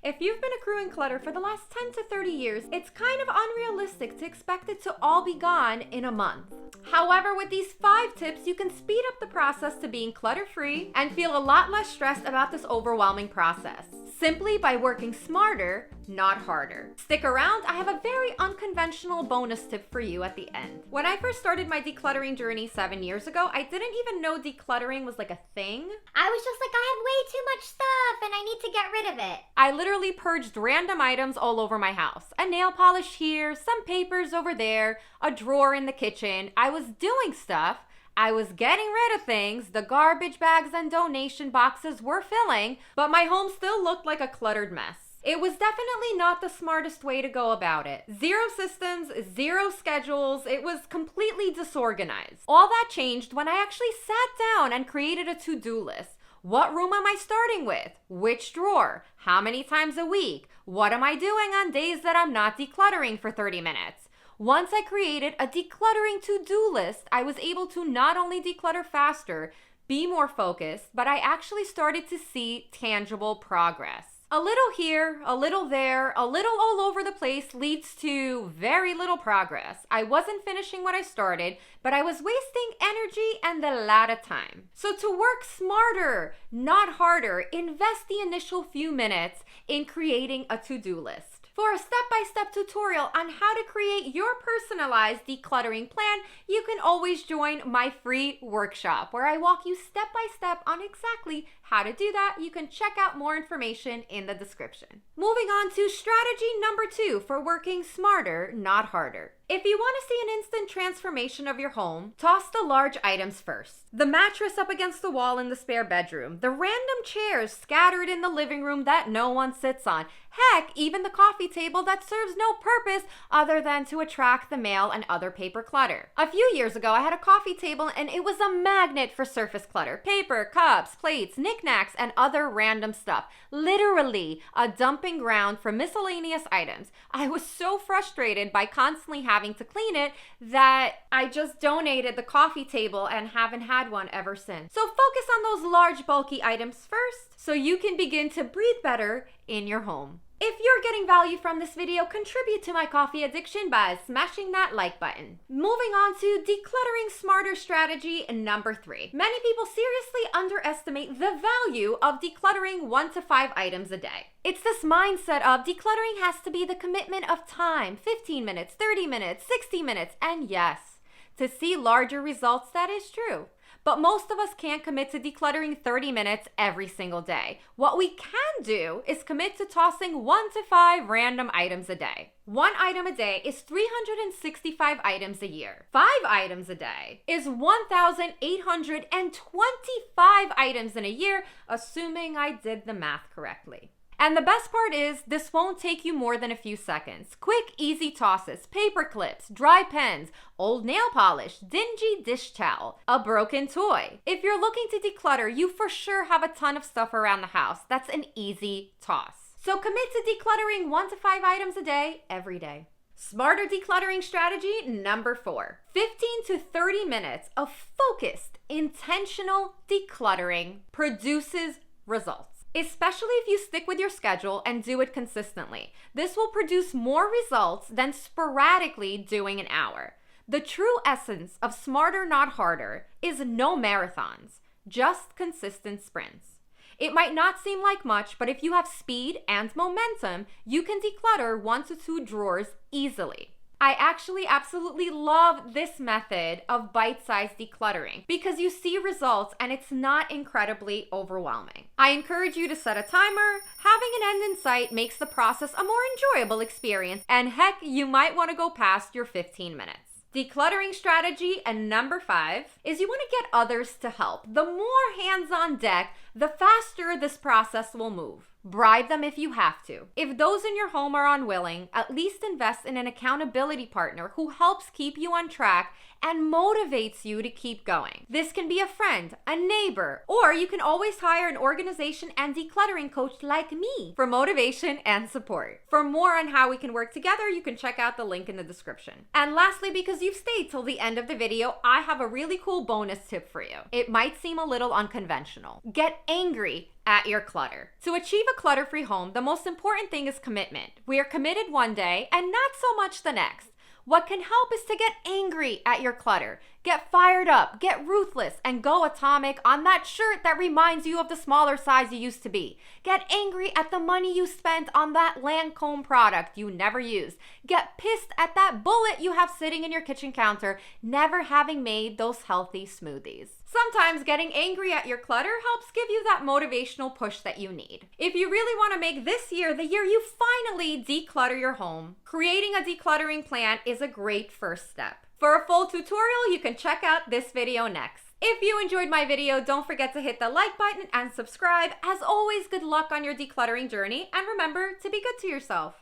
If you've been accruing clutter for the last 10 to 30 years, it's kind of unrealistic to expect it to all be gone in a month. However, with these 5 tips, you can speed up the process to being clutter-free and feel a lot less stressed about this overwhelming process, simply by working smarter, not harder. Stick around, I have a very unconventional bonus tip for you at the end. When I first started my decluttering journey 7 years ago, I didn't even know decluttering was like a thing. I was just like, I have way too much stuff and I need to get rid of it. I literally purged random items all over my house. A nail polish here, some papers over there, a drawer in the kitchen. I was doing stuff. I was getting rid of things, the garbage bags and donation boxes were filling, but my home still looked like a cluttered mess. It was definitely not the smartest way to go about it. 0 systems, 0 schedules, it was completely disorganized. All that changed when I actually sat down and created a to-do list. What room am I starting with? Which drawer? How many times a week? What am I doing on days that I'm not decluttering for 30 minutes? Once I created a decluttering to-do list, I was able to not only declutter faster, be more focused, but I actually started to see tangible progress. A little here, a little there, a little all over the place leads to very little progress. I wasn't finishing what I started, but I was wasting energy and a lot of time. So to work smarter, not harder, invest the initial few minutes in creating a to-do list. For a step-by-step tutorial on how to create your personalized decluttering plan, you can always join my free workshop where I walk you step-by-step on exactly how to do that. You can check out more information in the description. Moving on to strategy number 2 for working smarter, not harder. If you want to see an instant transformation of your home, toss the large items first. The mattress up against the wall in the spare bedroom, the random chairs scattered in the living room that no one sits on, heck, even the coffee table that serves no purpose other than to attract the mail and other paper clutter. A few years ago, I had a coffee table and it was a magnet for surface clutter. Paper, cups, plates, knickknacks, and other random stuff. Literally a dumping ground for miscellaneous items. I was so frustrated by constantly having to clean it that I just donated the coffee table and haven't had one ever since. So focus on those large bulky items first so you can begin to breathe better in your home. If you're getting value from this video, contribute to my coffee addiction by smashing that like button. Moving on to decluttering smarter strategy number 3. Many people seriously underestimate the value of decluttering 1 to 5 items a day. It's this mindset of decluttering has to be the commitment of time, 15 minutes, 30 minutes, 60 minutes, and yes, to see larger results, that is true. But most of us can't commit to decluttering 30 minutes every single day. What we can do is commit to tossing 1 to 5 random items a day. 1 item a day is 365 items a year. 5 items a day is 1,825 items in a year, assuming I did the math correctly. And the best part is, this won't take you more than a few seconds. Quick, easy tosses, paper clips, dry pens, old nail polish, dingy dish towel, a broken toy. If you're looking to declutter, you for sure have a ton of stuff around the house. That's an easy toss. So commit to decluttering 1 to 5 items a day, every day. Smarter decluttering strategy number 4. 15 to 30 minutes of focused, intentional decluttering produces results. Especially if you stick with your schedule and do it consistently. This will produce more results than sporadically doing an hour. The true essence of smarter, not harder is no marathons, just consistent sprints. It might not seem like much, but if you have speed and momentum, you can declutter 1 to 2 drawers easily. I actually absolutely love this method of bite-sized decluttering because you see results and it's not incredibly overwhelming. I encourage you to set a timer. Having an end in sight makes the process a more enjoyable experience, and heck, you might want to go past your 15 minutes. Decluttering strategy number 5 is you want to get others to help. The more hands on deck, the faster this process will move. Bribe them if you have to. If those in your home are unwilling, at least invest in an accountability partner who helps keep you on track and motivates you to keep going. This can be a friend, a neighbor, or you can always hire an organization and decluttering coach like me for motivation and support. For more on how we can work together, you can check out the link in the description. And lastly, because you've stayed till the end of the video, I have a really cool bonus tip for you. It might seem a little unconventional. Get angry at your clutter. To achieve a clutter-free home, the most important thing is commitment. We are committed one day and not so much the next. What can help is to get angry at your clutter. Get fired up, get ruthless, and go atomic on that shirt that reminds you of the smaller size you used to be. Get angry at the money you spent on that Lancome product you never used. Get pissed at that bullet you have sitting in your kitchen counter, never having made those healthy smoothies. Sometimes getting angry at your clutter helps give you that motivational push that you need. If you really want to make this year the year you finally declutter your home, creating a decluttering plan is a great first step. For a full tutorial, you can check out this video next. If you enjoyed my video, don't forget to hit the like button and subscribe. As always, good luck on your decluttering journey, and remember to be good to yourself.